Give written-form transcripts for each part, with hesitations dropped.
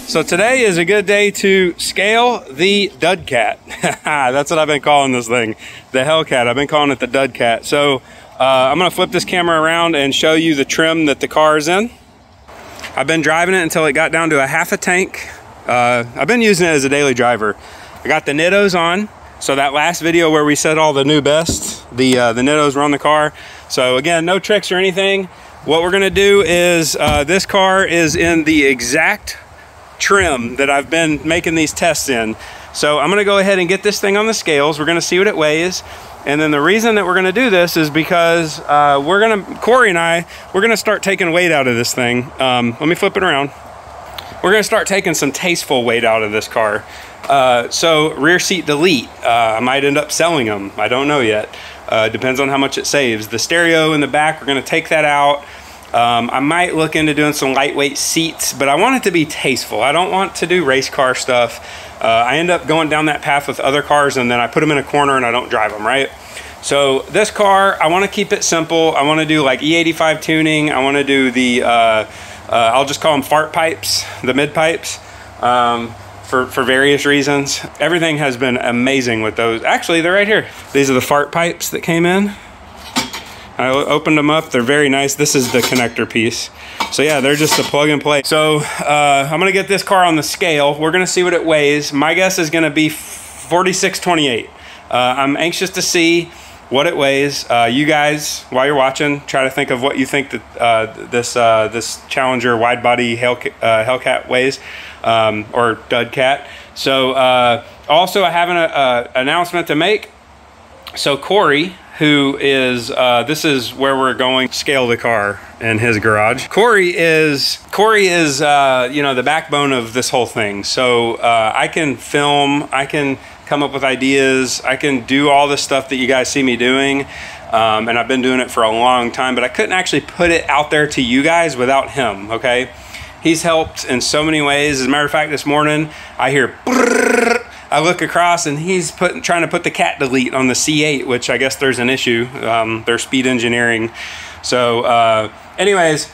So today is a good day to scale the Dudcat. That's what I've been calling this thing, the Hellcat. I've been calling it the Dudcat. So I'm gonna flip this camera around and show you the trim that the car is in. I've been driving it until it got down to a half a tank. I've been using it as a daily driver. I got the Nittos on. So that last video where we set all the new bests, the Nittos were on the car. So again, no tricks or anything. What we're gonna do is, this car is in the exact trim that I've been making these tests in. So I'm gonna go ahead and get this thing on the scales. We're gonna see what it weighs. And then the reason that we're gonna do this is because Corey and I, we're gonna start taking weight out of this thing. Let me flip it around. We're gonna start taking some tasteful weight out of this car. So rear seat delete, I might end up selling them. I don't know yet. Depends on how much it saves. The stereo in the back, we're gonna take that out. I might look into doing some lightweight seats, but I want it to be tasteful. I don't want to do race car stuff. I end up going down that path with other cars and then I put them in a corner and I don't drive them, right? So this car, I want to keep it simple. I want to do like E85 tuning. I want to do the, I'll just call them fart pipes, the mid pipes, for various reasons. Everything has been amazing with those. Actually, they're right here. These are the fart pipes that came in. I opened them up, they're very nice. This is the connector piece. So yeah, they're just a plug and play. So I'm gonna get this car on the scale. We're gonna see what it weighs. My guess is gonna be 4628. I'm anxious to see what it weighs. You guys, while you're watching, try to think of what you think that this Challenger wide body Hellcat weighs, or Dudcat. So also I have an announcement to make. So Corey, who is, this is where we're going to scale the car in his garage. Corey is you know, the backbone of this whole thing. So I can film, I can come up with ideas, I can do all the stuff that you guys see me doing. And I've been doing it for a long time, but I couldn't actually put it out there to you guys without him, okay? He's helped in so many ways. As a matter of fact, this morning, I hear brrrr. I look across and he's trying to put the cat delete on the C8, which I guess there's an issue. They're speed engineering. So anyways,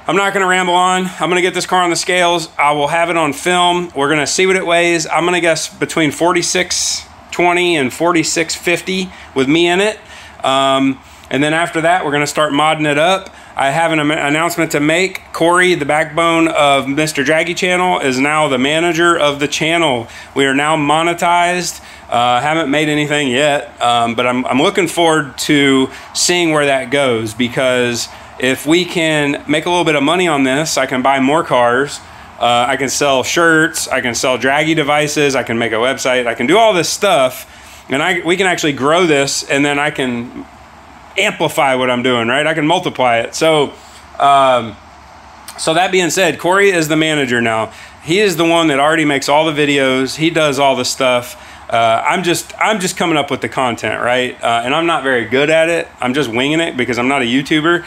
I'm not gonna ramble on. I'm gonna get this car on the scales. I will have it on film. We're gonna see what it weighs. I'm gonna guess between 4620 and 4650 with me in it. And then after that, we're gonna start modding it up. I have an announcement to make. Corey, the backbone of Mr. Draggy channel, is now the manager of the channel. We are now monetized. Haven't made anything yet, but I'm looking forward to seeing where that goes, because if we can make a little bit of money on this, I can buy more cars. I can sell shirts. I can sell Draggy devices. I can make a website. I can do all this stuff, and we can actually grow this, and then I can amplify what I'm doing, right? I can multiply it. So so that being said, Corey is the manager now. He is the one that already makes all the videos. He does all the stuff. I'm just coming up with the content, right? And I'm not very good at it. I'm just winging it because I'm not a YouTuber.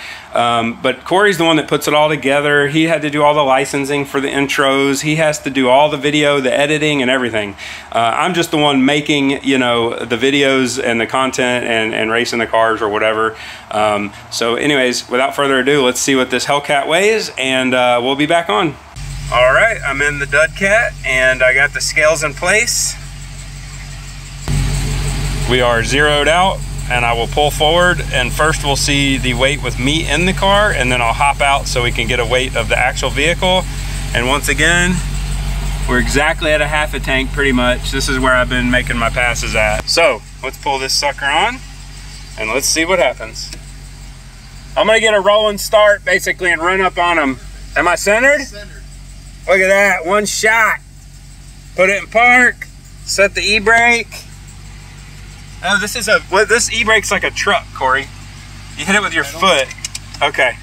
But Corey's the one that puts it all together. He had to do all the licensing for the intros. He has to do all the video, the editing, and everything. I'm just the one making, you know, the videos and the content and racing the cars or whatever. So anyways, without further ado, let's see what this Hellcat weighs, and we'll be back on. All right, I'm in the Dudcat, and I got the scales in place. We are zeroed out, and I will pull forward, and first we'll see the weight with me in the car, and then I'll hop out so we can get a weight of the actual vehicle. And once again, we're exactly at a half a tank pretty much. This is where I've been making my passes at. So let's pull this sucker on and let's see what happens. I'm gonna get a rolling start basically and run up on them. Am I centered? Centered. Look at that, one shot. Put it in park, set the e-brake. Oh, this e-brake's like a truck, Corey. You hit it with your foot. Okay.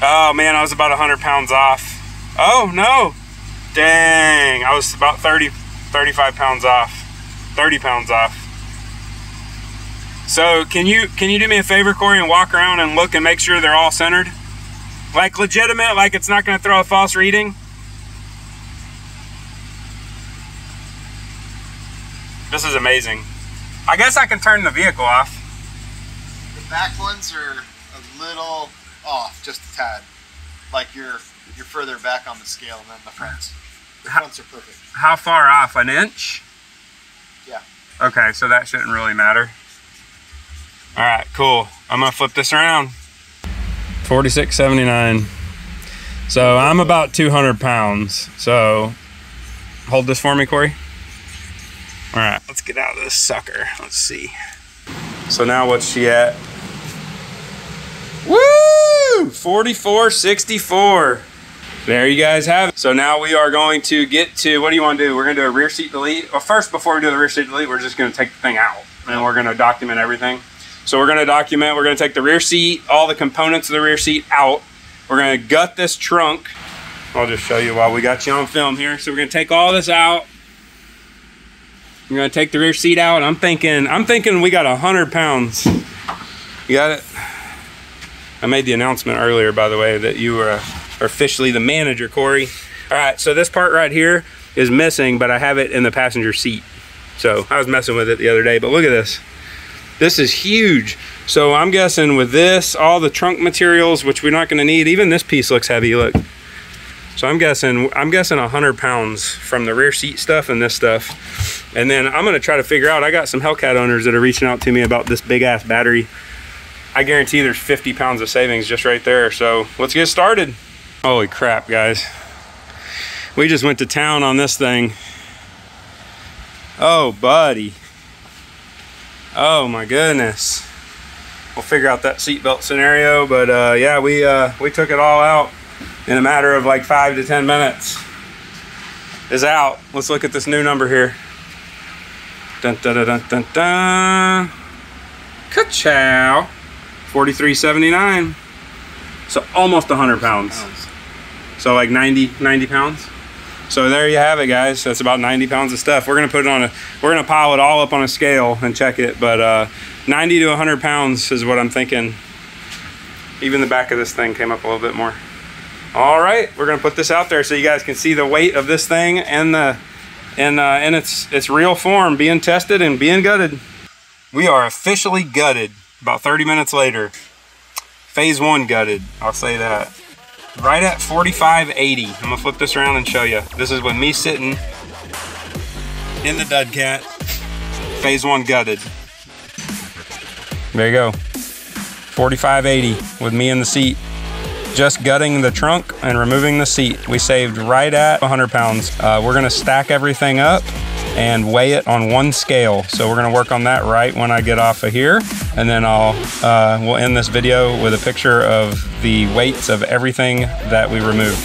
Oh man, I was about 100 pounds off. Oh no. Dang, I was about 35 pounds off. 30 pounds off. So can you do me a favor, Corey, and walk around and look and make sure they're all centered? Like legitimate, like it's not gonna throw a false reading? This is amazing. I guess I can turn the vehicle off. The back ones are a little off, just a tad. Like you're further back on the scale than the fronts. The fronts are perfect. How far off? An inch? Yeah. Okay, so that shouldn't really matter. All right, cool. I'm gonna flip this around. 46.79. So I'm about 200 pounds. So hold this for me, Corey. All right, let's get out of this sucker. Let's see. So now what's she at? Woo! 44.64. There you guys have it. So now we are going to get to, what do you want to do? We're going to do a rear seat delete. Well, first, before we do the rear seat delete, we're just going to take the thing out and we're going to document everything. So we're going to document, we're going to take the rear seat, all the components of the rear seat out. We're going to gut this trunk. I'll just show you while we got you on film here. So we're going to take all this out. We're going to take the rear seat out. I'm thinking we got 100 pounds. You got it? I made the announcement earlier, by the way, that you were officially the manager, Corey. All right, so this part right here is missing, but I have it in the passenger seat. So I was messing with it the other day, but look at this. This is huge. So I'm guessing with this, all the trunk materials, which we're not gonna need, even this piece looks heavy, look. So I'm guessing 100 pounds from the rear seat stuff and this stuff. And then I'm gonna try to figure out, I got some Hellcat owners that are reaching out to me about this big ass battery. I guarantee there's 50 pounds of savings just right there. So let's get started. Holy crap, guys. We just went to town on this thing. Oh, buddy. Oh my goodness. We'll figure out that seatbelt scenario, but yeah, we took it all out in a matter of like 5 to 10 minutes. It's out. Let's look at this new number here. Dun dun dun dun dun dun. Ka-chow. 43.79. So almost 100 pounds. So like 90 pounds. So there you have it, guys. That's about 90 pounds of stuff. We're gonna put it on we're gonna pile it all up on a scale and check it, but 90 to 100 pounds is what I'm thinking. Even the back of this thing came up a little bit more. All right, we're gonna put this out there so you guys can see the weight of this thing and in its real form being tested and being gutted. We are officially gutted about 30 minutes later. Phase 1 gutted, I'll say that. Right at 45.80. I'm gonna flip this around and show you. This is with me sitting in the Dudcat. Phase 1 gutted. There you go. 45.80 with me in the seat. Just gutting the trunk and removing the seat. We saved right at 100 pounds. We're gonna stack everything up and weigh it on one scale. So we're gonna work on that right when I get off of here. And then we'll end this video with a picture of the weights of everything that we removed.